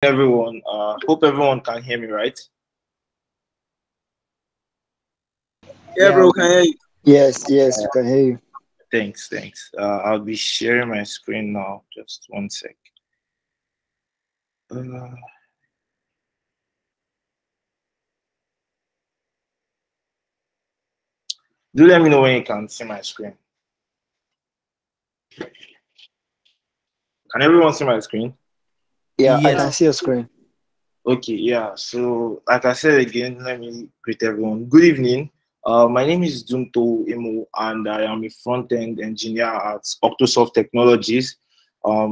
Everyone. Hope everyone can hear me, right? Yeah, Yeah, bro, can hear you. yes, we can hear you. Thanks. I'll be sharing my screen now. Just one sec. Uh, do let me know when you can see my screen. Can everyone see my screen? Yeah, I Yeah. can see your screen. Okay, yeah. So, like I said again, let me greet everyone. Good evening. My name is Dumto, and I am a front-end engineer at Octosoft Technologies.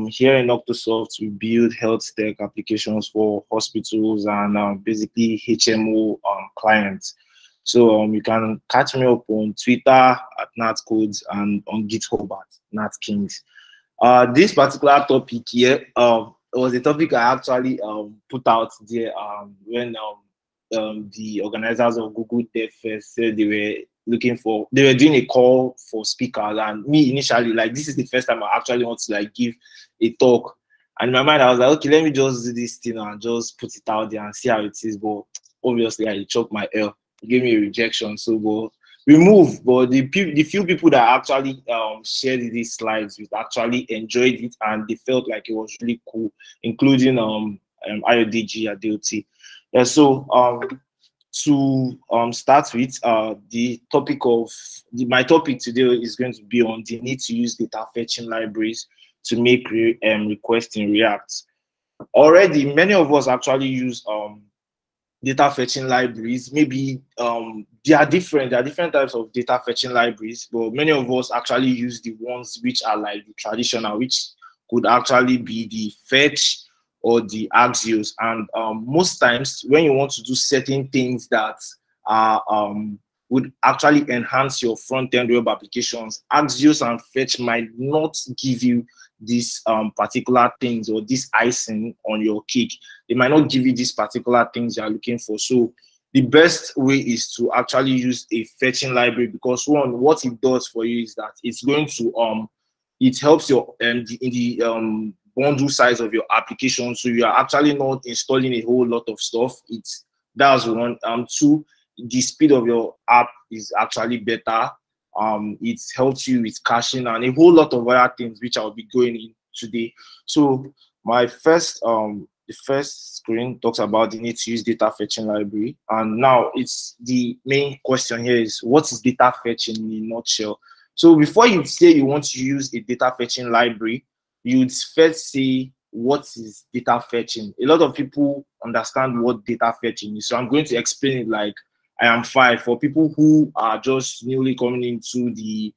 Here in Octosoft, we build health tech applications for hospitals and basically HMO clients. So you can catch me up on Twitter at natcodes and on GitHub at natkings. This particular topic here was a topic I actually put out there when the organizers of Google Dev Fest said they were doing a call for speakers, and me initially, like, this is the first time I actually want to like give a talk. And in my mind, I was like, okay, let me just do this thing and just put it out there and see how it is. But obviously, I chopped my L, gave me a rejection. So, but we move, but the few people that actually shared these slides, we actually enjoyed it and they felt like it was really cool, including IODG Adeoti. Yeah, so to start with, the topic of my topic today is going to be on the need to use data fetching libraries to make requests in React. Already, many of us actually use data fetching libraries. Maybe there are different types of data fetching libraries, but many of us actually use the ones which are like the traditional, which could actually be the fetch or the Axios. And most times when you want to do certain things that are would actually enhance your front-end web applications, Axios and fetch might not give you these particular things or this icing on your cake. They might not give you these particular things you're looking for. So the best way is to actually use a fetching library, because one, what it does for you is that it's going to it helps your in the bundle size of your application. So you are actually not installing a whole lot of stuff. That's one. Two, the speed of your app is actually better. It helps you with caching and a whole lot of other things which I'll be going in today. So my first the first screen talks about the need to use data fetching library, and now it's the main question here is, what is data fetching in a nutshell? So before you say you want to use a data fetching library, you'd first say, what is data fetching? A lot of people understand what data fetching is, so I'm going to explain it like I am five for people who are just newly coming into the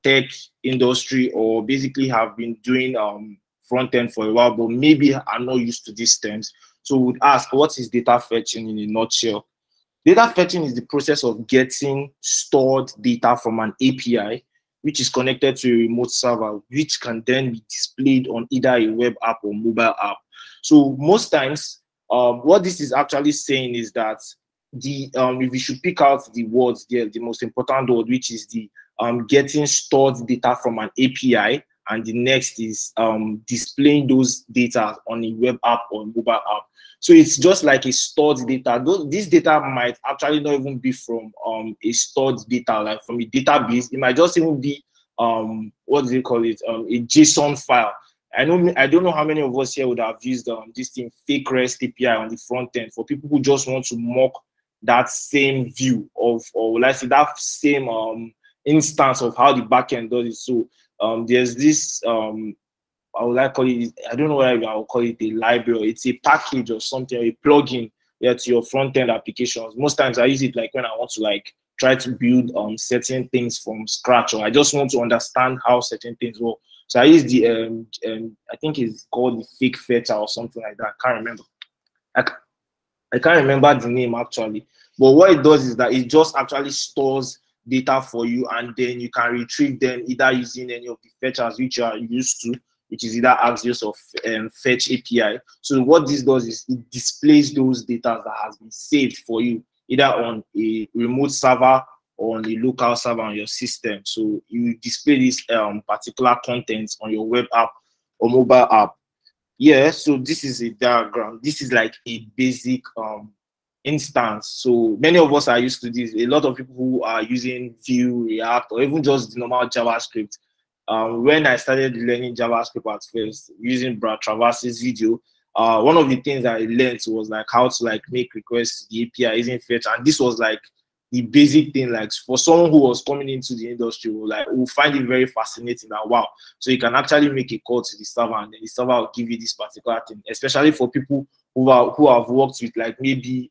tech industry, or basically have been doing front end for a while, but maybe are not used to these terms. So we would ask, what is data fetching in a nutshell? Data fetching is the process of getting stored data from an API, which is connected to a remote server, which can then be displayed on either a web app or mobile app. So most times, what this is actually saying is that if we should pick out the words there, the most important word, which is the getting stored data from an API, and the next is displaying those data on a web app or mobile app. So it's just like a stored data. This data might actually not even be from a stored data, like from a database. It might just even be what do they call it? A JSON file. I don't know how many of us here would have used this thing, fake REST API on the front end, for people who just want to mock that same view of, or let's say that same instance of how the backend does it. So there's this I would like call it, I don't know whether I will call it a library, or it's a package or something, or a plugin, yeah, to your front end applications. Most times I use it like when I want to like try to build certain things from scratch, or I just want to understand how certain things work. So I use the I think it's called the fake fetcher or something like that. I can't remember. I, I can't remember the name actually. But what it does is that it just actually stores data for you, and then you can retrieve them either using any of the fetchers which you are used to, which is either Axios or Fetch API. So what this does is it displays those data that has been saved for you, either on a remote server or on a local server on your system. So you display this particular content on your web app or mobile app. Yeah, so this is a diagram. This is like a basic instance. So many of us are used to this. A lot of people who are using Vue, React, or even just the normal JavaScript. When I started learning JavaScript at first, using Brad Traverse's video, one of the things I learned was like how to like make requests to the API using fetch, and this was like the basic thing. Like for someone who was coming into the industry, will find it very fascinating. That wow, so you can actually make a call to the server, and then the server will give you this particular thing. Especially for people who have worked with like maybe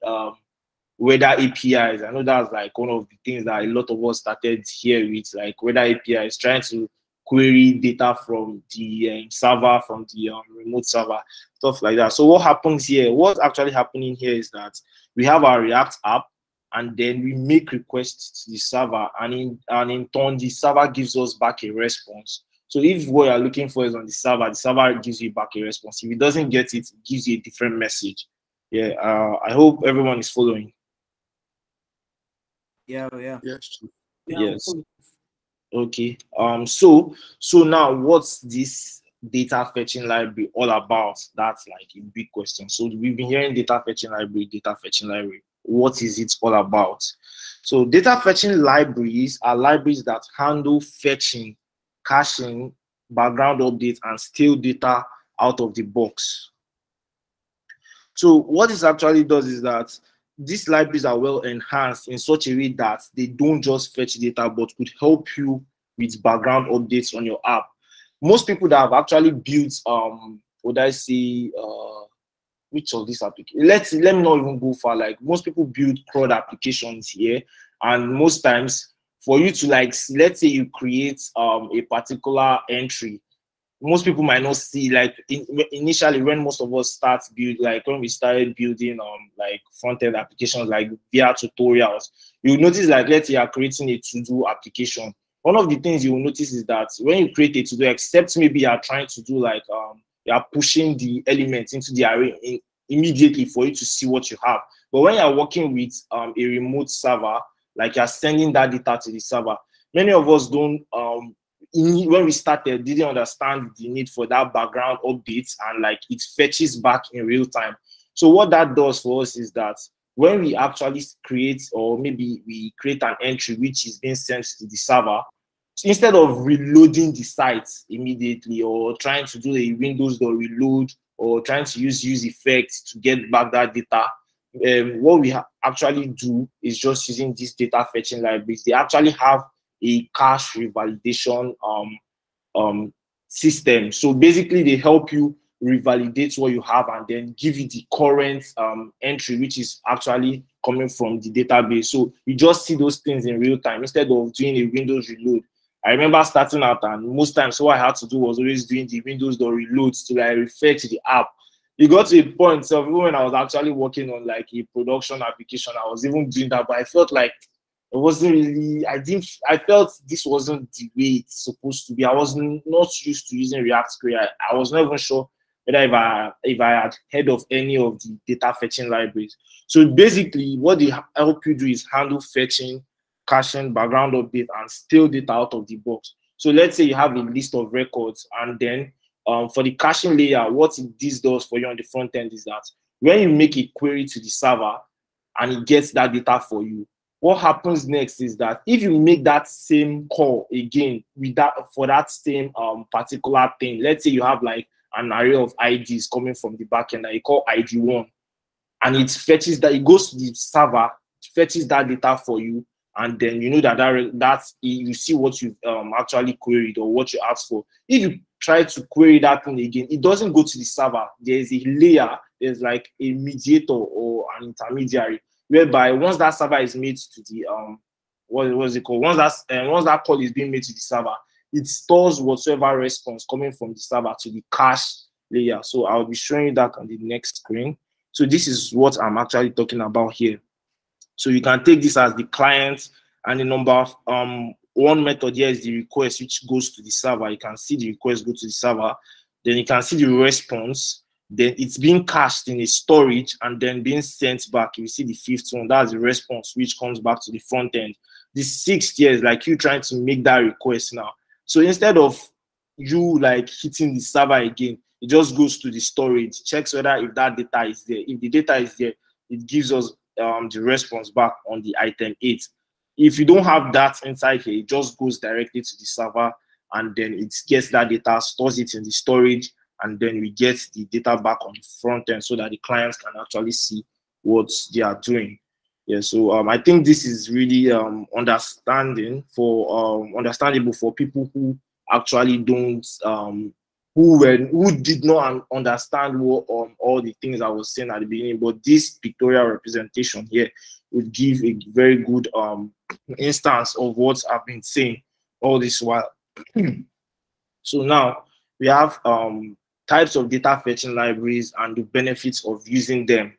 weather APIs. I know that's like one of the things that a lot of us started here with, like weather APIs, trying to query data from the server, from the remote server, stuff like that. So what happens here, what's actually happening here is that we have our React app, and then we make requests to the server, and in turn, the server gives us back a response. So if what you're looking for is on the server gives you back a response. If it doesn't get it, it gives you a different message. Yeah, I hope everyone is following. Yeah. Yes. Yes. Okay. So now what's this data fetching library all about? That's like a big question. So we've been hearing data fetching library. What is it all about? So data fetching libraries are libraries that handle fetching, caching, background updates, and steal data out of the box. So what this actually does is that these libraries are well enhanced in such a way that they don't just fetch data, but could help you with background updates on your app. Most people that have actually built, would I say, which of these applications? Let me not even go far. Like most people build CRUD applications here, and most times for you to like, let's say you create a particular entry, most people might not see, like initially when most of us start build, like when we started building like front-end applications like via tutorials, you notice like, let's say you're creating a to-do application. One of the things you will notice is that when you create a to-do, except maybe you're trying to do like you're pushing the elements into the array immediately for you to see what you have. But when you're working with a remote server, like you're sending that data to the server, many of us don't when we started, didn't understand the need for that background updates, and like it fetches back in real time. So what that does for us is that when we actually create, or maybe we create an entry which is being sent to the server, so instead of reloading the site immediately, or trying to do a Windows door reload, or trying to use effects to get back that data, what we actually do is just using these data fetching libraries. They actually have a cache revalidation system. So basically, they help you revalidate what you have and then give you the current entry, which is actually coming from the database. So you just see those things in real time instead of doing a Windows reload. I remember starting out, and most times what I had to do was always doing the Windows door reloads to like refer to the app. It got to a point, so even when I was actually working on like a production application, I was even doing that, but I felt like it wasn't really, I felt this wasn't the way it's supposed to be. I was not used to using React Query. I was not even sure whether if I had heard of any of the data fetching libraries. So basically, what they help you do is handle fetching, caching, background update, and steal data out of the box. So let's say you have a list of records, and then for the caching layer, what this does for you on the front end is that when you make a query to the server and it gets that data for you, what happens next is that if you make that same call again with that for that same particular thing, let's say you have like an array of IDs coming from the backend that you call ID1, and it fetches that, it goes to the server, fetches that data for you, and then you know that's you see what you've actually queried or what you asked for. If you try to query that thing again, it doesn't go to the server. There's a layer, there's like a mediator or an intermediary, whereby once that server is made to the what's it called? Once that call is being made to the server, it stores whatsoever response coming from the server to the cache layer. So I'll be showing you that on the next screen. So this is what I'm actually talking about here. So you can take this as the client, and the number of one method here is the request, which goes to the server. You can see the request go to the server. Then you can see the response. Then it's being cached in a storage and then being sent back. You see the fifth one, that's the response, which comes back to the front end. The sixth here is like you trying to make that request now. So instead of you like hitting the server again, It just goes to the storage, checks whether if that data is there. If the data is there, it gives us the response back on the item 8. If you don't have that inside here, it just goes directly to the server, and then it gets that data, stores it in the storage, and then we get the data back on the front end so that the clients can actually see what they are doing. Yeah, so I think this is really understandable for people who actually don't who did not understand what all the things I was saying at the beginning. But this pictorial representation here would give a very good instance of what I've been saying all this while. So now we have types of data fetching libraries and the benefits of using them.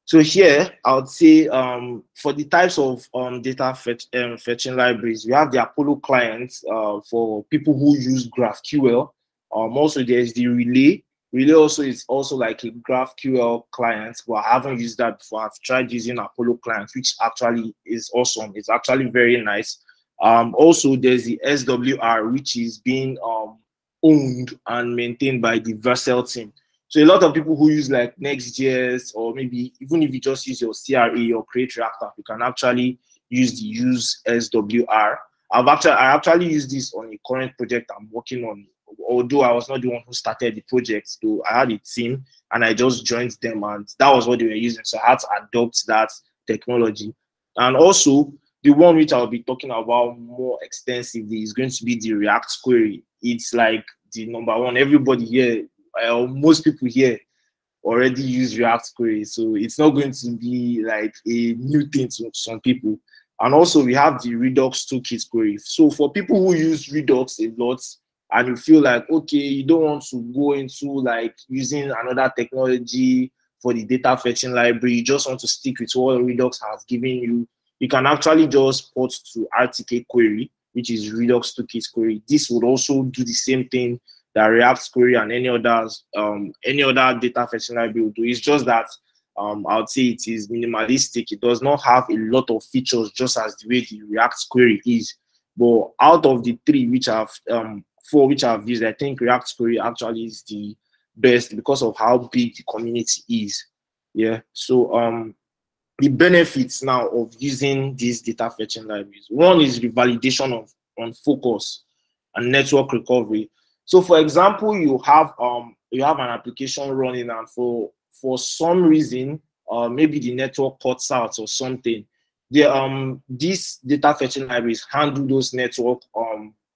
So here, I would say for the types of data fetching libraries, we have the Apollo clients for people who use GraphQL. Also, there's the Relay. Relay also is also like a GraphQL client, but I haven't used that before. I've tried using Apollo clients, which actually is awesome. It's actually very nice. Also, there's the SWR, which is being owned and maintained by the Vercel team. So a lot of people who use like Next.js, or maybe even if you just use your CRE or Create Reactor, you can actually use the use SWR. I actually use this on a current project I'm working on, although I was not the one who started the project. So I had a team and I just joined them, and that was what they were using. So I had to adopt that technology. And also the one which I'll be talking about more extensively is going to be the React query. It's like the number one. Everybody here, most people here already use React query, so it's not going to be like a new thing to some people. And also we have the Redux toolkit query. So for people who use Redux a lot and you feel like, okay, you don't want to go into like using another technology for the data fetching library, you just want to stick with what Redux has given you, you can actually just port to RTK query, which is Redux toolkit query. This would also do the same thing that React query and any other data fetching library will do. It's just that I would say it is minimalistic. It does not have a lot of features, just as the way the React query is. But out of the three which I've four which I've used, I think React query actually is the best because of how big the community is. Yeah. So the benefits now of using these data fetching libraries. One is the validation on focus and network recovery. So for example, you have an application running, and for some reason, maybe the network cuts out or something. These data fetching libraries handle those network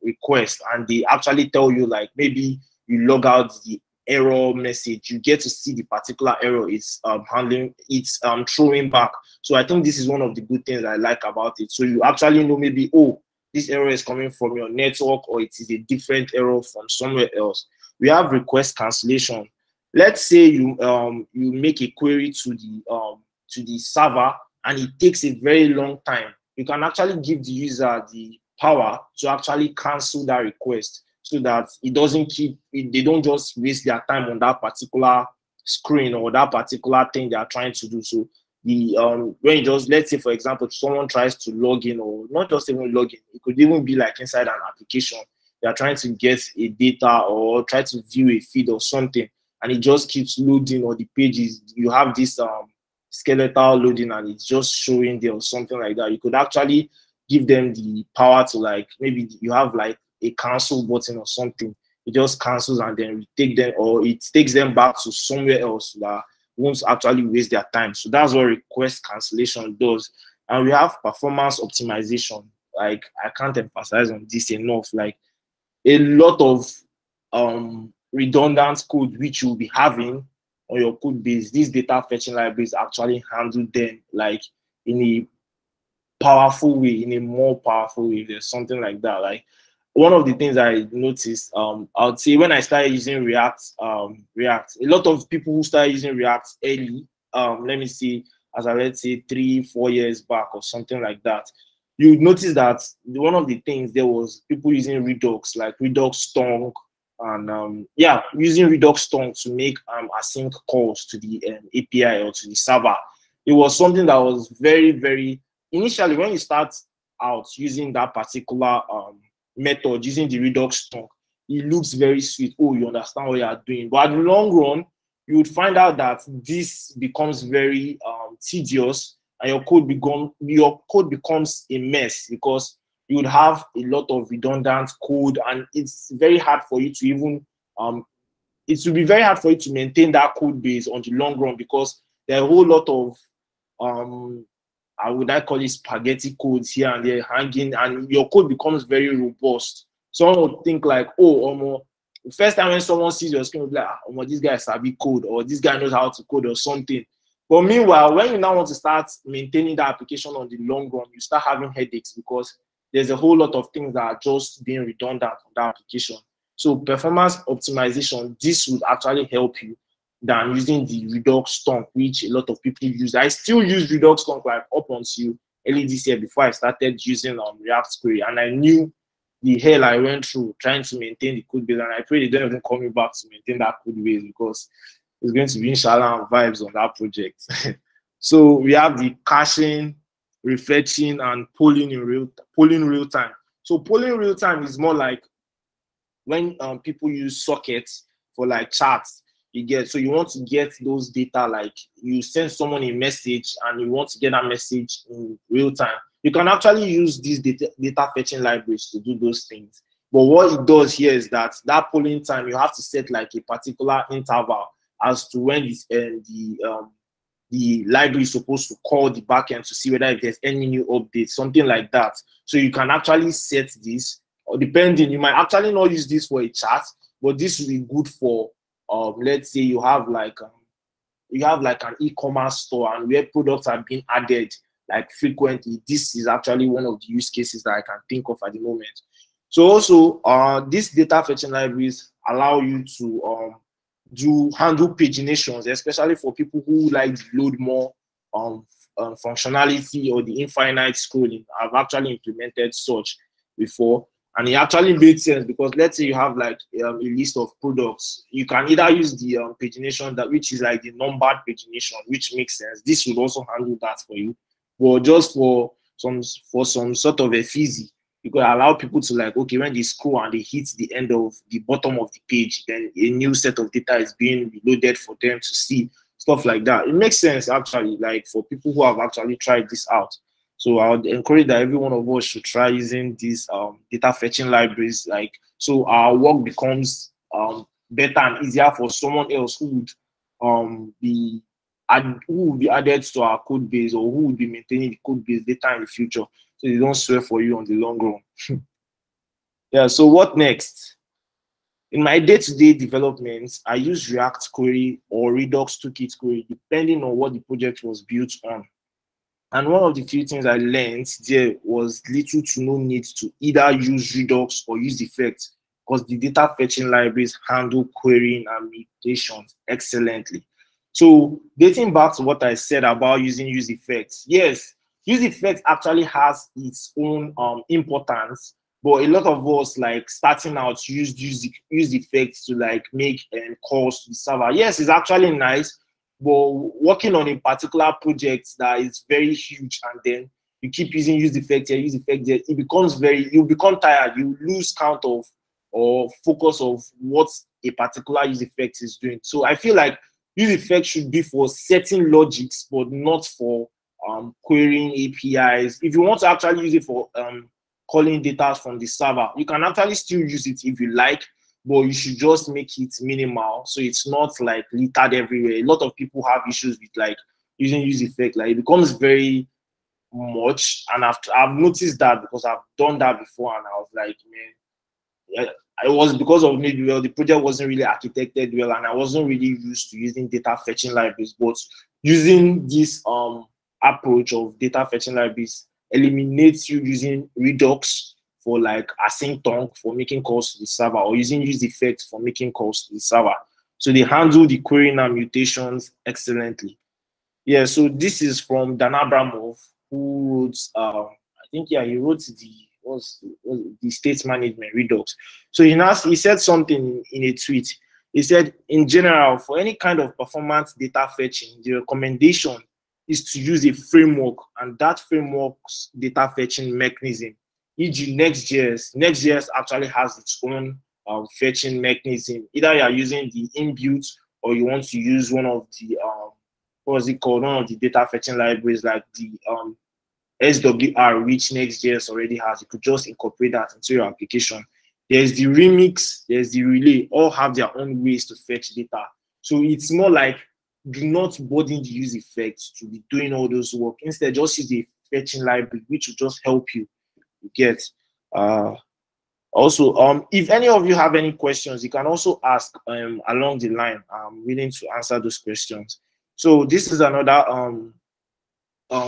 requests, and they actually tell you, like, maybe you log out the error message, you get to see the particular error it's handling, it's throwing back. So I think this is one of the good things I like about it. So you actually know maybe, oh, this error is coming from your network, or it is a different error from somewhere else. We have request cancellation. Let's say you make a query to the server and it takes a very long time. You can actually give the user the power to actually cancel that request, so that it doesn't they don't just waste their time on that particular screen or that particular thing they are trying to do. So the when you just, let's say for example, someone tries to log in, or not just even log in, it could even be like inside an application, they are trying to get a data or try to view a feed or something, and it just keeps loading, or the pages, you have this skeletal loading and it's just showing there or something like that. You could actually give them the power to, like, maybe you have like a cancel button or something, it just cancels and then retake them, or it takes them back to somewhere else that won't actually waste their time. So that's what request cancellation does. And we have performance optimization. Like, I can't emphasize on this enough. Like, a lot of redundant code which you'll be having on your code base, these data fetching libraries actually handle them like in a powerful way, in a more powerful way. There's something like that. Like, one of the things I noticed, I would say when I started using React, a lot of people who started using React early, let me see, as I read, say 3-4 years back or something like that, you notice that one of the things there was people using Redux, like Redux Tongue, and using Redux Tongue to make async calls to the API or to the server. It was something that was very, very, initially when you start out using that particular method, using the Redux Tongue, it looks very sweet. Oh, you understand what you are doing. But at the long run, you would find out that this becomes very tedious, and your code becomes a mess, because you would have a lot of redundant code, and it's very hard for you to even it will be very hard for you to maintain that code base on the long run, because there are a whole lot of I call it spaghetti codes here and there hanging, and your code becomes very robust. Someone would think like, oh, the first time when someone sees your screen, will be like, this guy sabi code, or this guy knows how to code or something. But meanwhile, when you now want to start maintaining that application on the long run, you start having headaches, because there's a whole lot of things that are just being redundant on that application. So performance optimization, this would actually help you than using the Redux Stomp, which a lot of people use. I still use Redux Stomp like up until early this year, before I started using React Query, and I knew the hell I went through trying to maintain the code base, and I pray they don't even call me back to maintain that code base, because it's going to be inshallah vibes on that project. So we have the caching, refetching, and polling real time. So polling real time is more like when people use sockets for like charts. So you want to get those data, like you send someone a message and you want to get that message in real time. You can actually use these data fetching libraries to do those things. But what it does here is that polling time, you have to set like a particular interval as to when the library is supposed to call the backend to see whether there's any new updates, something like that. So you can actually set this, or depending, you might actually not use this for a chat, but this will be good for let's say you have like an e-commerce store, and where products are being added like frequently. This is actually one of the use cases that I can think of at the moment. So also these data fetching libraries allow you to handle paginations, especially for people who like to load more functionality or the infinite scrolling. I've actually implemented such before, and it actually made sense, because let's say you have like a list of products, you can either use the pagination, which is like the numbered pagination, which makes sense. This would also handle that for you. But just for some sort of a fizzy, you could allow people to like, okay, when they scroll and they hit the end of the bottom of the page, then a new set of data is being reloaded for them to see, stuff like that. It makes sense actually, like for people who have actually tried this out. So I would encourage that every one of us should try using these data fetching libraries, like, so our work becomes better and easier for someone else who would be added to our code base, or who would be maintaining the code base data in the future, so they don't swear for you on the long run. Yeah, so what next? In my day-to-day developments, I use React Query or Redux Toolkit Query, depending on what the project was built on. And one of the few things I learned there was little to no need to either use Redux or use Effects, because the data fetching libraries handle querying and mutations excellently. So dating back to what I said about using use effects, yes, use effects actually has its own importance, but a lot of us like starting out use effects to like make calls to the server. Yes, it's actually nice, but working on a particular project that is very huge, and then you keep using use effects here, it becomes you become tired. You lose count of or focus of what a particular use effect is doing. So I feel like use effect should be for setting logics, but not for querying APIs. If you want to actually use it for calling data from the server, you can actually still use it if you like, but you should just make it minimal, so it's not like littered everywhere. A lot of people have issues with like using use effect, like it becomes very much, and I've noticed that, because I've done that before, and I was like, man, yeah, it was because of maybe, well, the project wasn't really architected well, and I wasn't really used to using data fetching libraries. But using this approach of data fetching libraries eliminates you using Redux for like async tongue for making calls to the server, or using use effects for making calls to the server. So they handle the querying and mutations excellently. Yeah, so this is from Dan Abramov, who wrote, I think, yeah, he wrote the state management Redux. So he said something in a tweet. He said, in general, for any kind of performance data fetching, the recommendation is to use a framework, and that framework's data fetching mechanism, e.g. Next.js. Next.js actually has its own fetching mechanism. Either you are using the inbuilt or you want to use one of the what's it called? One of the data fetching libraries like the SWR, which Next.js already has. You could just incorporate that into your application. There's the remix, there's the relay, all have their own ways to fetch data. So it's more like do not burden the use effects to be doing all those work. Instead, just use the fetching library, which will just help you get. Also, if any of you have any questions, you can also ask along the line. I'm willing to answer those questions. So this is another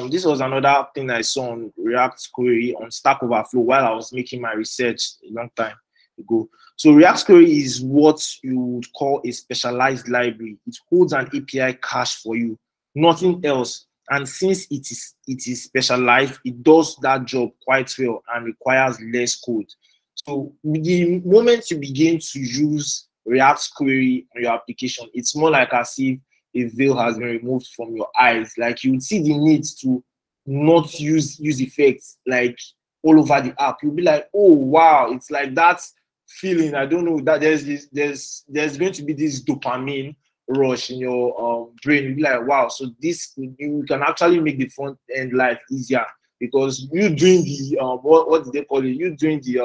this was another thing I saw on React query on Stack Overflow while I was making my research a long time ago. So React query is what you would call a specialized library. It holds an API cache for you, nothing else. And since it is specialized, it does that job quite well and requires less code. So the moment you begin to use React query on your application, it's more like as if a veil has been removed from your eyes. Like you would see the need to not use effects like all over the app. You'll be like, oh wow, it's like that feeling. I don't know that there's going to be this dopamine rush in your brain. You'll be like, wow, so this you can actually make the front end life easier because you doing the what do they call it? You doing the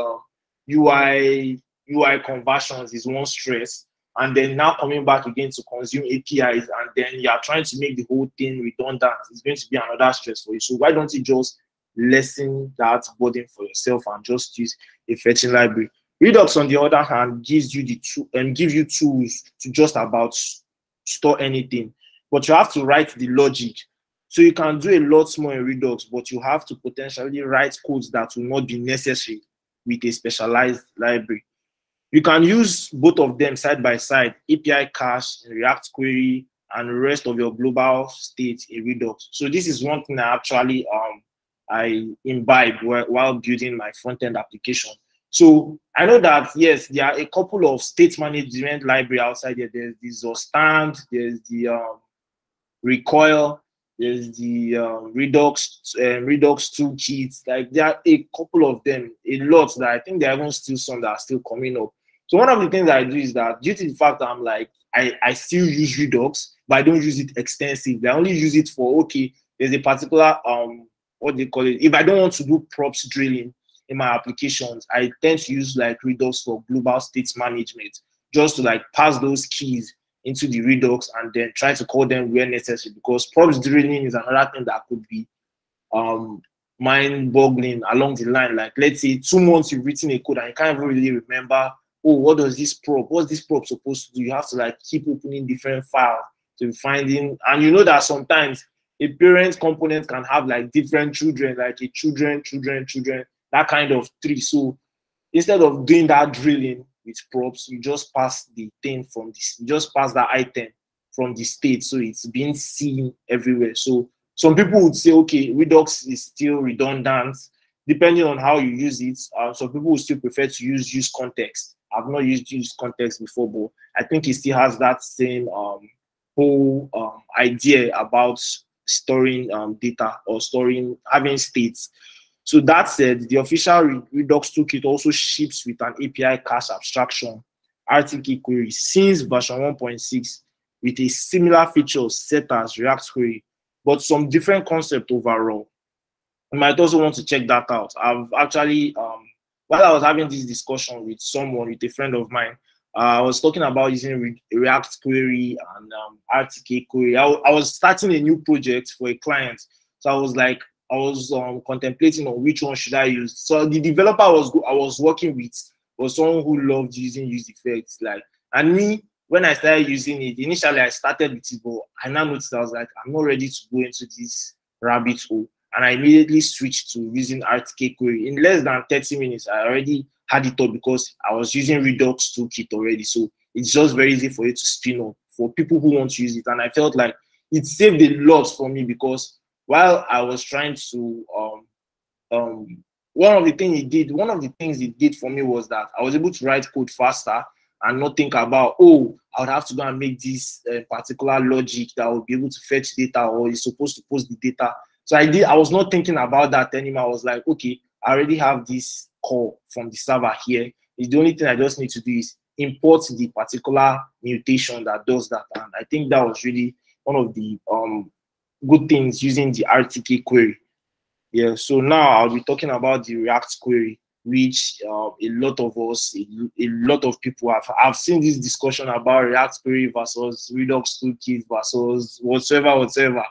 UI conversions is one stress. And then now coming back again to consume APIs, and then you are trying to make the whole thing redundant. It's going to be another stress for you. So why don't you just lessen that burden for yourself and just use a fetching library? Redux, on the other hand, gives you give you tools to just about store anything, but you have to write the logic. So you can do a lot more in Redux, but you have to potentially write codes that will not be necessary with a specialized library. You can use both of them side by side, API cache in React query and the rest of your global state in Redux. So this is one thing I actually I imbibe while building my front-end application. So I know that, yes, there are a couple of state management library outside there. There's the Zostand, there's the Recoil, there's the Redux toolkits. Like there are a couple of them, a lot that I think there are even still some that are still coming up. So one of the things I do is that due to the fact that I'm like, I still use Redux, but I don't use it extensively. I only use it for, okay, there's a particular, what they call it. If I don't want to do props drilling in my applications, I tend to use like Redux for global state management, just to like pass those keys into the Redux and then try to call them where necessary, because props drilling is another thing that could be mind-boggling along the line. Like, let's say 2 months you've written a code and you can't even really remember, oh, what does this prop, what's this prop supposed to do? You have to like keep opening different files to finding, and you know that sometimes a parent component can have like different children, like a children, that kind of tree. So instead of doing that drilling with props, you just pass the thing from this, you just pass that item from the state, so it's being seen everywhere. So some people would say, okay, Redux is still redundant, depending on how you use it. Some people would still prefer to use context. I've not used context before, but I think it still has that same whole idea about storing data or having states. So that said, the official Redux toolkit also ships with an API cache abstraction, RTK query, since version 1.6, with a similar feature set as React query, but some different concept overall. You might also want to check that out. I've actually, while I was having this discussion with someone, with a friend of mine, I was talking about using React query and RTK query. I was starting a new project for a client. So I was contemplating on which one should I use. So the developer I was working with was someone who loved using use effects. Like, and me, when I started using it, initially I started with it, but I now noticed I was like, I'm not ready to go into this rabbit hole. And I immediately switched to using RTK query. In less than 30 minutes, I already had it up because I was using Redux toolkit already. So it's just very easy for you to spin up for people who want to use it. And I felt like it saved a lot for me, because while I was trying to, one of the things it did for me was that I was able to write code faster and not think about, oh, I would have to go and make this particular logic that would be able to fetch data, or is supposed to post the data. So I was not thinking about that anymore. I was like, okay, I already have this call from the server here. The only thing I just need to do is import the particular mutation that does that. And I think that was really one of the good things using the RTK query. Yeah, so now I'll be talking about the React query, which a lot of us, a lot of people have seen this discussion about React query versus Redux toolkit versus whatever.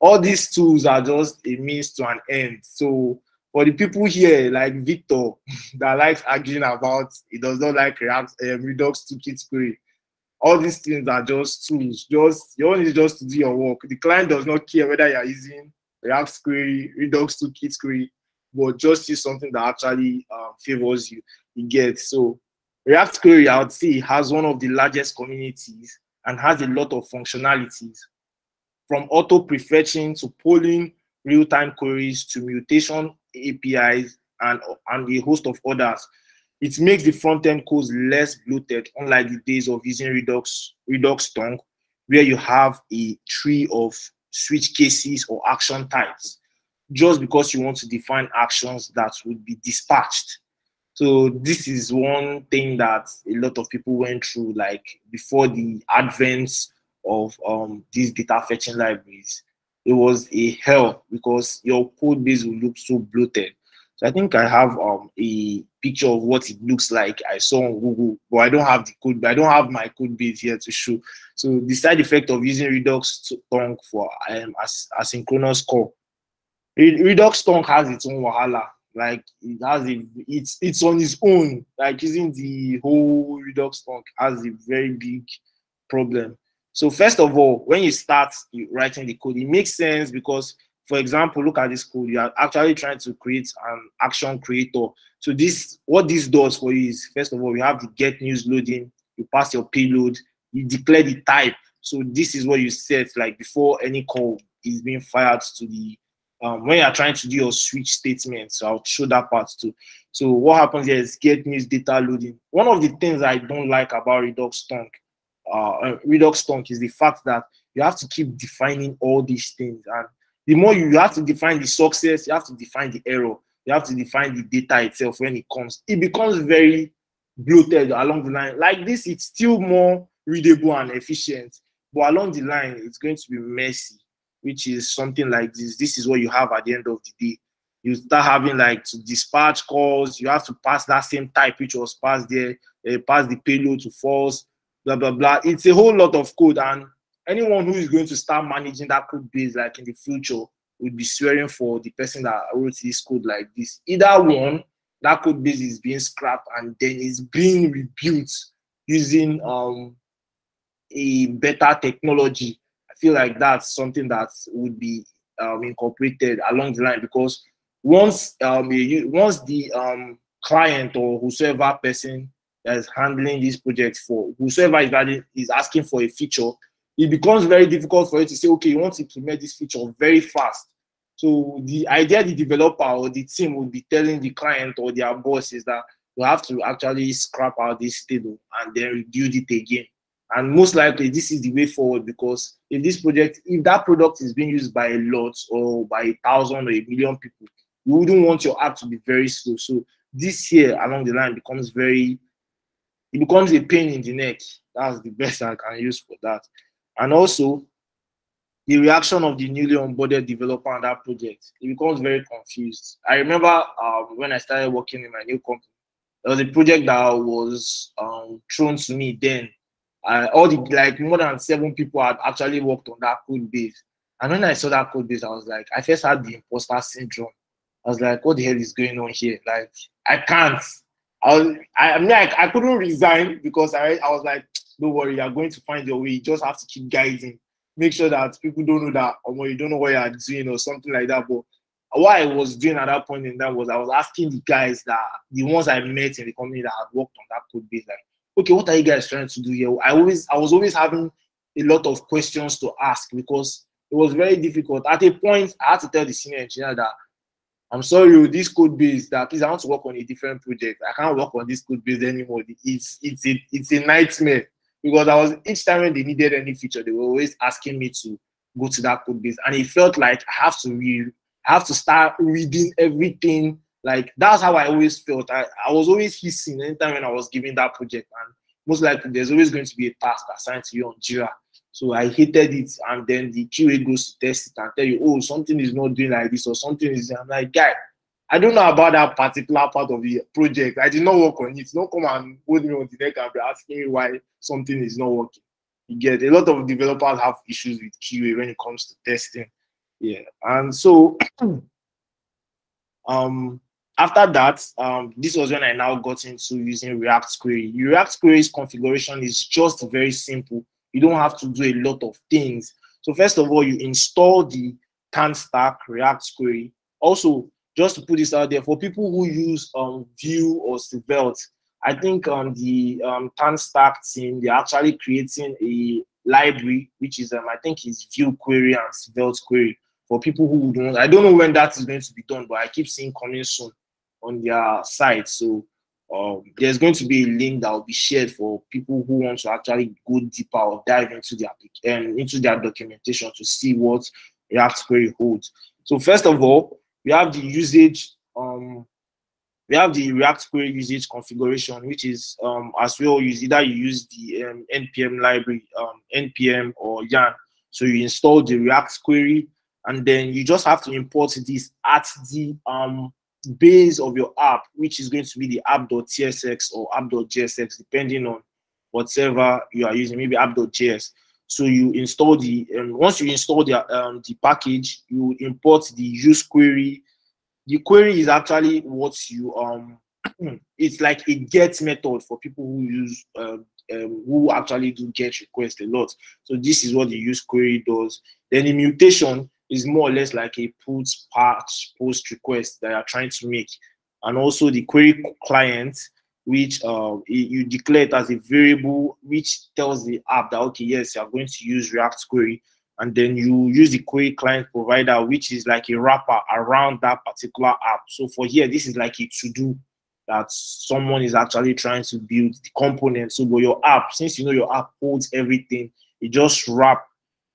All these tools are just a means to an end. So for the people here, like Victor, that likes arguing about he does not like React Redux toolkit query, all these things are just tools. Just your own is just to do your work. The client does not care whether you are using React query, Redux toolkit query, but just use something that actually favors you. You get. So React query, I would say, has one of the largest communities and has a lot of functionalities, from auto prefetching to polling real-time queries to mutation APIs and a host of others. It makes the front-end code less bloated, unlike the days of using Redux Tongue, where you have a tree of switch cases or action types, just because you want to define actions that would be dispatched. So this is one thing that a lot of people went through, like before the advent of these data fetching libraries. It was a hell because your code base will look so bloated. So I think I have a picture of what it looks like I saw on Google, but I don't have the code. I don't have my code base here to show. So the side effect of using Redux Tongue for asynchronous call, Redux Tongue has its own wahala. Like it's on its own. Like using the whole Redux Tongue has a very big problem. So first of all, when you start writing the code, it makes sense because, for example, look at this code. You are actually trying to create an action creator. So what this does for you is, first of all, you have the get news loading, you pass your payload, you declare the type. So this is what you set, like before any call is being fired to the, when you're trying to do your switch statement. So I'll show that part too. So what happens here is get news data loading. One of the things I don't like about Redux Tongue is the fact that you have to keep defining all these things, and the more you have to define the success, you have to define the error, you have to define the data itself. When it becomes very bloated along the line. Like this, it's still more readable and efficient, but along the line, it's going to be messy, which is something like this. This is what you have at the end of the day. You start having like to dispatch calls, you have to pass that same type which was passed there, pass the payload to false, blah, blah, blah. It's a whole lot of code, and anyone who is going to start managing that code base like in the future would be swearing for the person that wrote this code like this. Either one, that code base is being scrapped and then it's being rebuilt using a better technology. I feel like that's something that would be incorporated along the line, because once the client or whosoever person that is handling this project, for whosoever is asking for a feature, it becomes very difficult for you to say, okay, you want to implement this feature very fast. So the idea the developer or the team would be telling the client or their boss is that you have to actually scrap out this table and then rebuild it again. And most likely this is the way forward, because if that product is being used by a lot or by 1,000 or 1,000,000 people, you wouldn't want your app to be very slow. So this here along the line becomes a pain in the neck. That's the best I can use for that. And also, the reaction of the newly onboarded developer on that project, it becomes very confused. I remember when I started working in my new company, there was a project that was thrown to me then. More than 7 people had actually worked on that code base. And when I saw that code base, I was like, I first had the imposter syndrome. I was like, what the hell is going on here? Like, I can't. I couldn't resign, because I was like, don't worry, you're going to find your way. You just have to keep guiding. Make sure that people don't know that, or you don't know what you're doing or something like that. But what I was doing at that point in time was I was asking the guys, the ones I met in the company that had worked on that code base, like, okay, what are you guys trying to do here? I was always having a lot of questions to ask, because it was very difficult. At a point, I had to tell the senior engineer that, I'm sorry, this code base, that please, I want to work on a different project. I can't work on this code base anymore. It's a nightmare, because each time when they needed any feature, they were always asking me to go to that code base, and it felt like I have to start reading everything Like that's how I always felt. I was always hissing anytime when I was giving that project, and most likely there's always going to be a task assigned to you on Jira. So I hated it, and then the QA goes to test it and tell you, oh, something is not doing like this or something is. I'm like, guy, I don't know about that particular part of the project. I did not work on it. Don't come and hold me on the neck and be asking me why something is not working. You get a lot of developers have issues with QA when it comes to testing. Yeah, and so after that, this was when I now got into using React Query. React Query's configuration is just very simple. You don't have to do a lot of things. So first of all, you install the can stack React Query. Also, just to put this out there, for people who use Vue or Svelte, I think the can stack team, they're actually creating a library, which is I think is Vue Query and Svelte Query. For people who don't, I don't know when that is going to be done, but I keep seeing coming soon on their site. So there's going to be a link that will be shared for people who want to actually go deeper or dive into their documentation to see what React Query holds. So first of all, we have the usage. We have the React Query usage configuration, which is as well either you use the npm library, npm or yarn. So you install the React Query, and then you just have to import this at the base of your app, which is going to be the app.tsx or app.jsx, depending on whatever you are using, maybe app.js. So you install the once you install the package, you import the use query. The query is actually what you it's like a get method for people who use who actually do get requests a lot. So this is what the use query does. Then the mutation is more or less like a put, patch, post request that you're trying to make. And also the query client, which you declare it as a variable, which tells the app that, okay, yes, you're going to use React Query. And then you use the query client provider, which is like a wrapper around that particular app. So for here, this is like a to-do that someone is actually trying to build the components. So for your app, since you know your app holds everything, you just wrap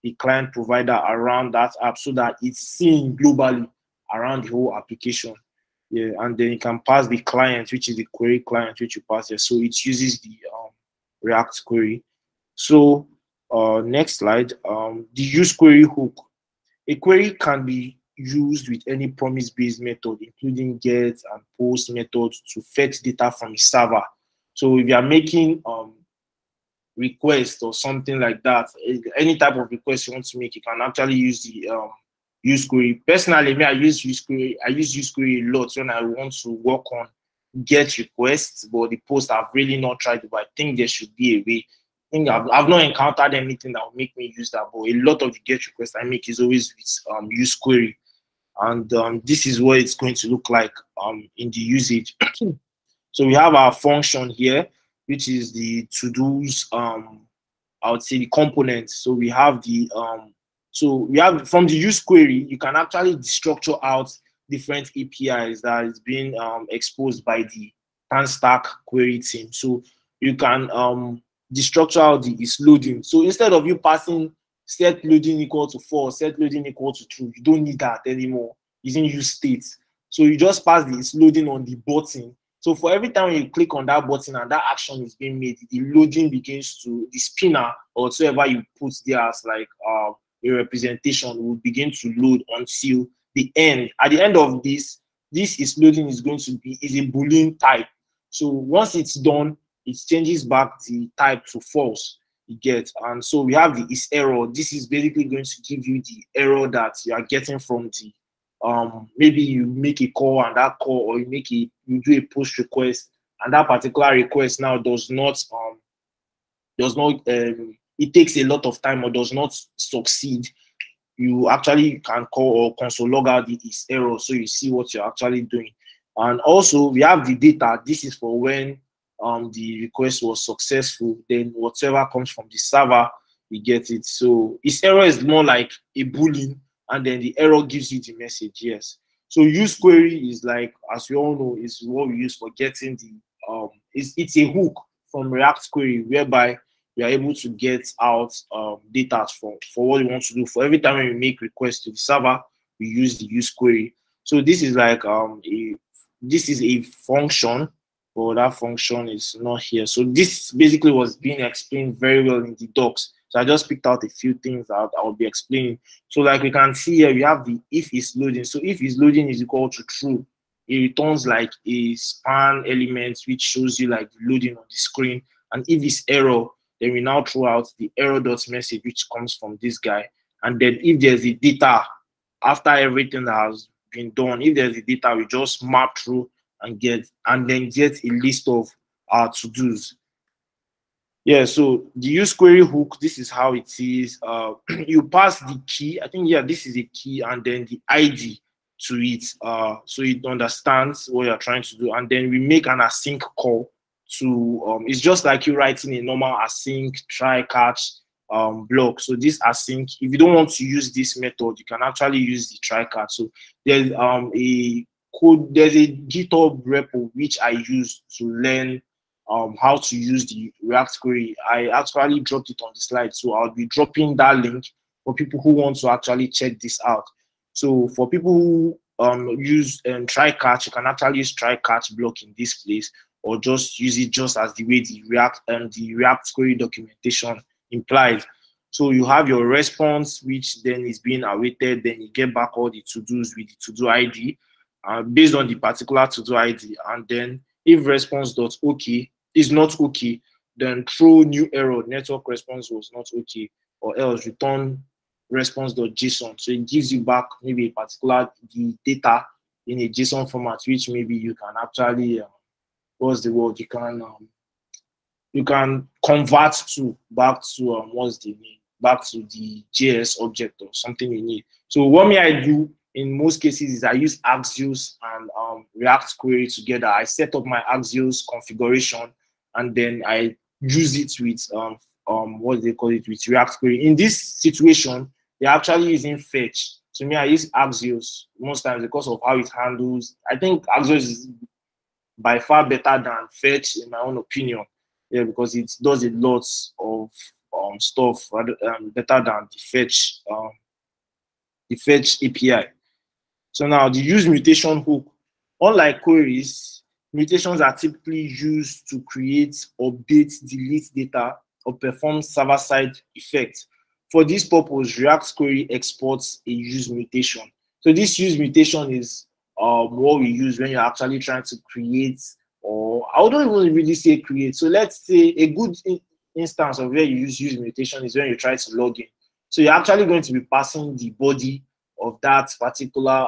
the client provider around that app so that it's seen globally around the whole application. Yeah, and then you can pass the client, which is the query client, which you pass here. So it uses the React Query. So next slide, the use query hook. A query can be used with any promise-based method, including get and post methods to fetch data from a server. So if you are making request or something like that, any type of request you want to make, you can actually use the use query. Personally, me, I use use query a lot when I want to work on get requests, but the post I've really not tried it, but I think there should be a way. I think I've not encountered anything that will make me use that, but a lot of the get requests I make is always with use query. And this is what it's going to look like in the usage. So we have our function here, which is the to-dos, I would say the components. So we have the from the use query, you can actually destructure out different APIs that is being exposed by the Tanstack query team. So you can destructure out the is loading. So instead of you passing set loading equal to 4, set loading equal to true, you don't need that anymore using use states. So you just pass the is loading on the button. So for every time you click on that button and that action is being made, the loading begins to, the spinner or whatever you put there as like a representation will begin to load until the end. At the end of this is loading is going to be is a Boolean type. So once it's done, it changes back the type to false. You get, and so we have the is error. This is basically going to give you the error that you are getting from the maybe you make a call and that call, or you do a push request and that particular request now does not it takes a lot of time or does not succeed. You actually can call or console log out the is error so you see what you're actually doing. And also we have the data. This is for when the request was successful, then whatever comes from the server, we get it. So its error is more like a Boolean, and then the error gives you the message, yes. So use query is like, as we all know, is what we use for getting the it's a hook from React Query whereby we are able to get out data for what we want to do. For every time we make requests to the server, we use the use query. So this is like a this is a function, but that function is not here. So this basically was being explained very well in the docs. So I just picked out a few things that I will be explaining. So like we can see here, we have the if is loading. So if is loading is equal to true. It returns like a span element which shows you like the loading on the screen. And if it's error, then we now throw out the error dot message which comes from this guy. And then if there's a data after everything that has been done, if there's a data, we just map through and then get a list of our to-dos. Yeah, so the use query hook, this is how it is. You pass the key, I think, yeah, this is a key, and then the ID to it, so it understands what you're trying to do. And then we make an async call to, it's just like you writing a normal async try catch block. So this async, if you don't want to use this method, you can actually use the try catch. So there's a code, there's a GitHub repo which I use to learn how to use the React query. I actually dropped it on the slide, so I'll be dropping that link for people who want to actually check this out. So for people who use try catch, you can actually use try catch block in this place, or just use it just as the way the React query documentation implies. So you have your response, which then is being awaited. Then you get back all the to-dos with the to-do ID based on the particular to-do ID. And then if response.ok is not okay, then throw new error, network response was not okay, or else return response.json. So it gives you back maybe a particular the data in a JSON format, which maybe you can actually what's the word, you can convert to back to what's the name, back to the JS object or something you need. So what may I do in most cases is I use Axios and React query together. I set up my Axios configuration, and then I use it with what they call it, with React query. In this situation, they're actually using fetch. So me, I use Axios most times because of how it handles. I think Axios is by far better than fetch in my own opinion. Yeah, because it does a lot of stuff better than the fetch API. So now the use mutation hook. Unlike queries, mutations are typically used to create, update, delete data, or perform server-side effects. For this purpose, React query exports a use mutation. So this use mutation is what we use when you're actually trying to create, or I don't even really say create. So let's say a good instance of where you use mutation is when you try to log in. So you're actually going to be passing the body of that particular,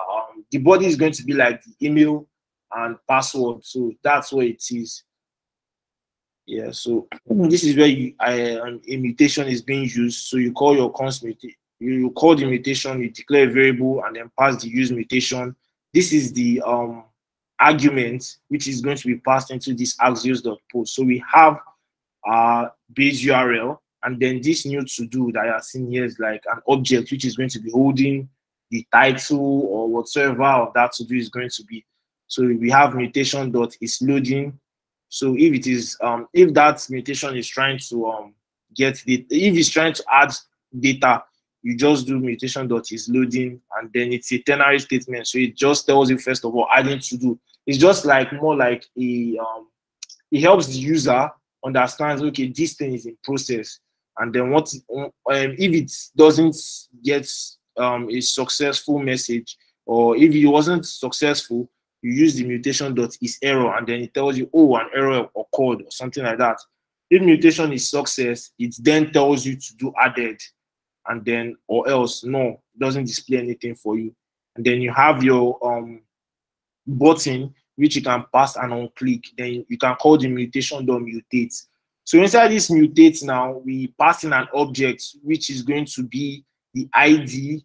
the body is going to be like the email and password. So that's what it is. Yeah, so this is where a mutation is being used. So you call your const mutation, you call the mutation, you declare a variable, and then pass the use mutation. This is the argument which is going to be passed into this axios.post. So we have our base URL, and then this new to do that you're seeing here is like an object which is going to be holding the title or whatsoever of that to do is going to be. So we have mutation dot is loading. So if it is if that mutation is trying to get the, if it's trying to add data, you just do mutation dot is loading, and then it's a ternary statement. So it just tells you first of all adding to do. It's just like more like a it helps the user understands, okay, this thing is in process, and then what if it doesn't get a successful message, or if it wasn't successful, you use the mutation dot is error, and then it tells you, oh, an error occurred or something like that. If mutation is success, it then tells you to do added, and then or else no, it doesn't display anything for you. And then you have your button which you can pass and on click. Then you can call the mutation dot mutate. So inside this mutate now, we pass in an object which is going to be the ID,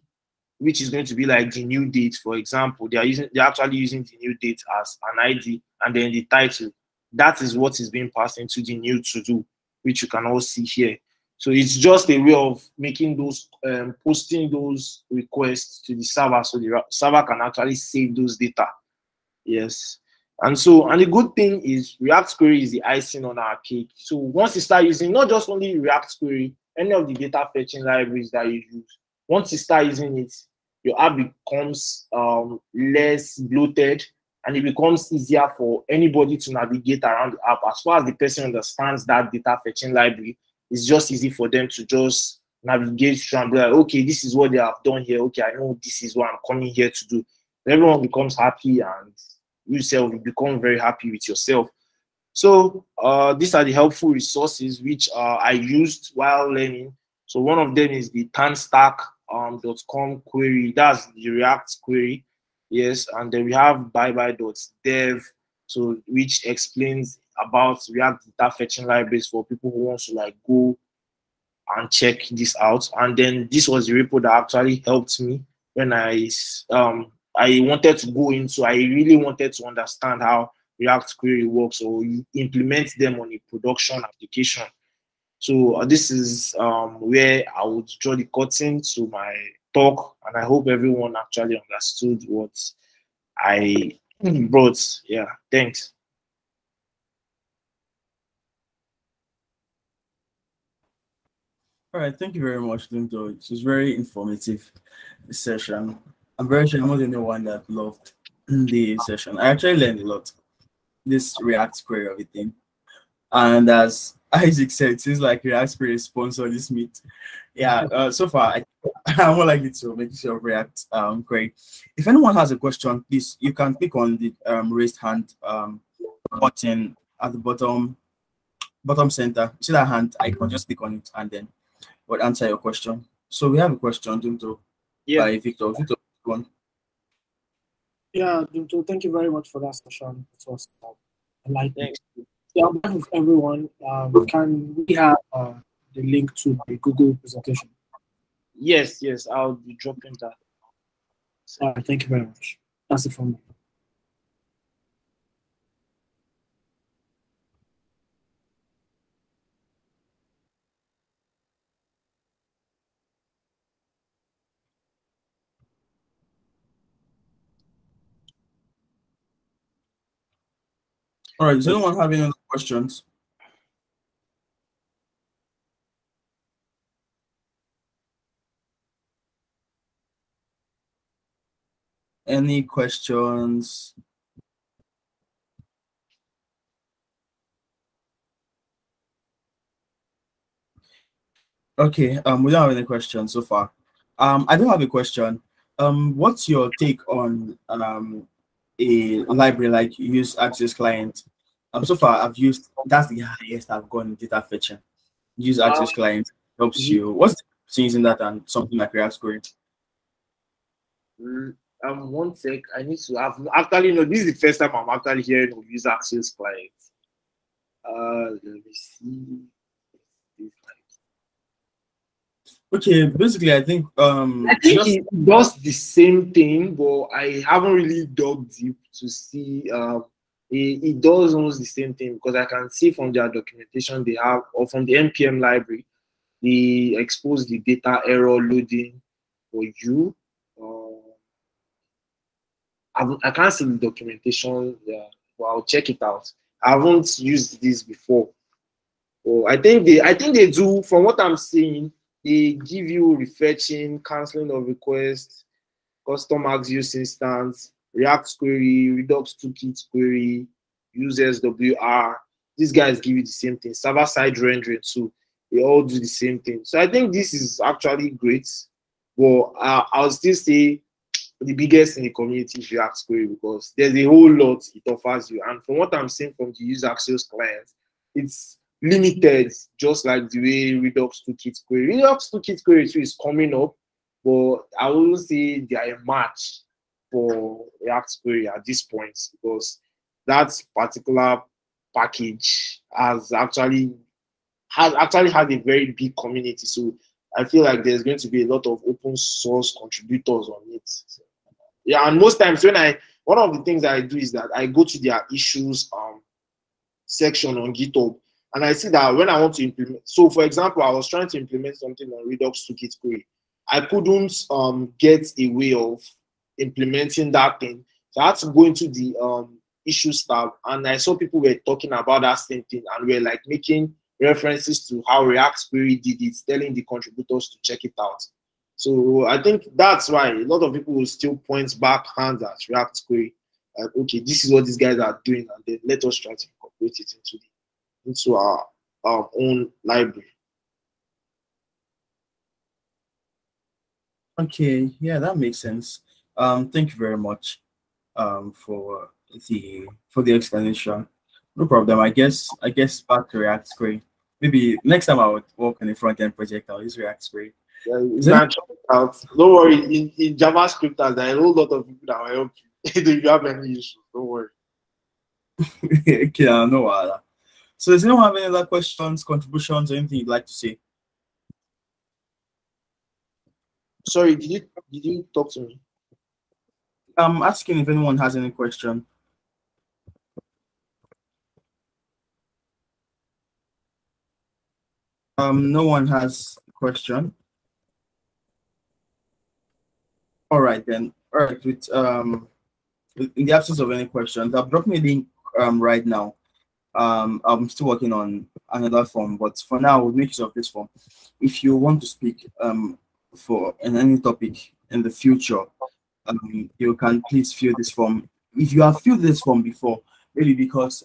which is going to be like the new date. For example, they're actually using the new date as an ID, and then the title. That is what is being passed into the new to do, which you can all see here. So it's just a way of making those posting those requests to the server, so the server can actually save those data. Yes. And the good thing is React query is the icing on our cake. So once you start using not just only React query, any of the data fetching libraries that you use, once you start using it, your app becomes less bloated, and it becomes easier for anybody to navigate around the app. As far as the person understands that data fetching library, it's just easy for them to just navigate through and be like, okay, this is what they have done here. Okay, I know this is what I'm coming here to do. Everyone becomes happy, and yourself, you become very happy with yourself. So these are the helpful resources which I used while learning. So one of them is the tanstack.com query. That's the React query. Yes, and then we have bye-bye.dev, so which explains about React data fetching libraries for people who want to like go and check this out. And then this was the repo that actually helped me when I wanted to go into, I really wanted to understand how React query works or you implement them on a production application. So this is where I would draw the curtain to my talk, and I hope everyone actually understood what I brought. Yeah, thanks. All right, thank you very much, Dumto. It was very informative session. I'm very sure I'm not the only one that loved the session. I actually learned a lot. This React query of a thing. And as Isaac said, it seems like React query sponsor this meet. Yeah, so far I'm more likely to make use of React query. If anyone has a question, please you can click on the raised hand button at the bottom center. See that hand icon, just click on it and then we'll answer your question. So we have a question, Dumto, by Victor. Victor, one. Yeah, Dumto, thank you very much for that session. It was enlightening. Yeah, on behalf of everyone, can we have the link to the Google presentation? Yes, I'll be dropping that. All right, thank you very much. That's it from me. All right, does anyone have any other questions? Any questions? Okay, we don't have any questions so far. I do have a question. What's your take on a library like use access client? So far I've used, that's the highest I've gone in data fetching. Use access client helps you. What's the difference using that and something like React query? One sec, I need to have actually no, this is the first time I'm actually hearing of use access client. Let me see. Okay, basically I think it does the same thing, but I haven't really dug deep to see it does almost the same thing, because I can see from their documentation they have, or from the npm library, they expose the data error loading for you. I can't see the documentation there, but I'll check it out. I haven't used this before. So I think they do, from what I'm seeing, they give you refetching, canceling of requests, custom Axios instance, React query, Redux toolkit query, use SWR. These guys give you the same thing. Server-side rendering too. They all do the same thing. So I think this is actually great. But I'll still say the biggest in the community is React query, because there's a whole lot it offers you. And from what I'm seeing from the use Axios clients, it's limited, just like the way Redux toolkit query. Redux toolkit query too is coming up, but I wouldn't say they are a match for React query at this point, because that particular package has actually had a very big community. So I feel like there's going to be a lot of open source contributors on it. So, yeah, and most times one of the things I do is that I go to their issues section on GitHub, and I see that when I want to implement, so for example, I was trying to implement something on Redux toolkit query. I couldn't get a way of implementing that thing. So I had to go into the issues tab, and I saw people were talking about that same thing, and were like making references to how React query did it, telling the contributors to check it out. So I think that's why a lot of people will still point back hands at React query. like, okay, this is what these guys are doing, and then let us try to incorporate it into our own library. Okay, yeah, that makes sense. Thank you very much for the explanation. No problem. I guess back to React Query. Maybe next time I would work on a front end project, I'll use React Query. Yeah, you can try it out. Don't worry, in JavaScripters, there are a whole lot of people that will help you if you have any issues. Don't worry. Okay, I know. So does anyone have any other questions, contributions, or anything you'd like to say? Sorry, did you talk to me? I'm asking if anyone has any question. No one has a question. All right then. All right. In the absence of any questions, I've dropped me a link right now. I'm still working on another form, but for now, we'll make use of this form. If you want to speak for any topic in the future, you can please fill this form. If you have filled this form before, maybe because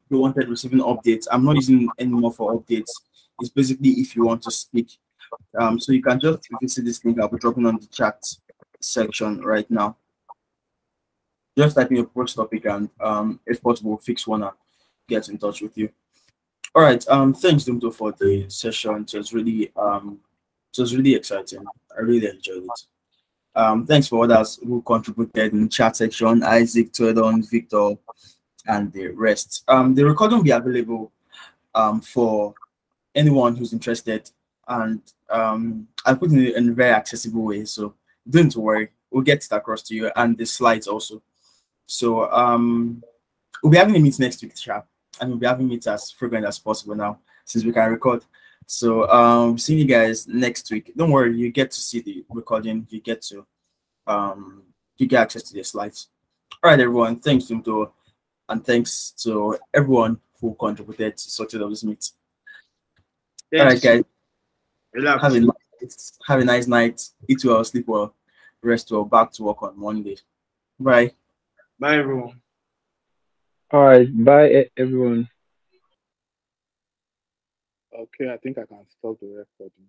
you wanted receiving updates, I'm not using anymore for updates. It's basically if you want to speak. So you can just visit this link I'll be dropping on the chat section right now. Just type in your post topic and if possible, fix one and get in touch with you. All right. Thanks, Dumto, for the session. It was really exciting. I really enjoyed it. Thanks for others who contributed in the chat section, Isaac, Tuedon, Victor, and the rest. The recording will be available for anyone who's interested, and I put it in a very accessible way, so don't worry, we'll get it across to you, and the slides also. So we'll be having a meet next week, Sharp, and we'll be having it as frequent as possible now since we can record. So see you guys next week. Don't worry, you get to see the recording, you get access to the slides. All right, everyone, thanks Dumto, and thanks to everyone who contributed to such of this meet. All right, guys. Have a nice night. Eat well, sleep well, rest well. Back to work on Monday. Bye. Bye, everyone. All right. Bye, everyone. Okay, I think I can stop the recording.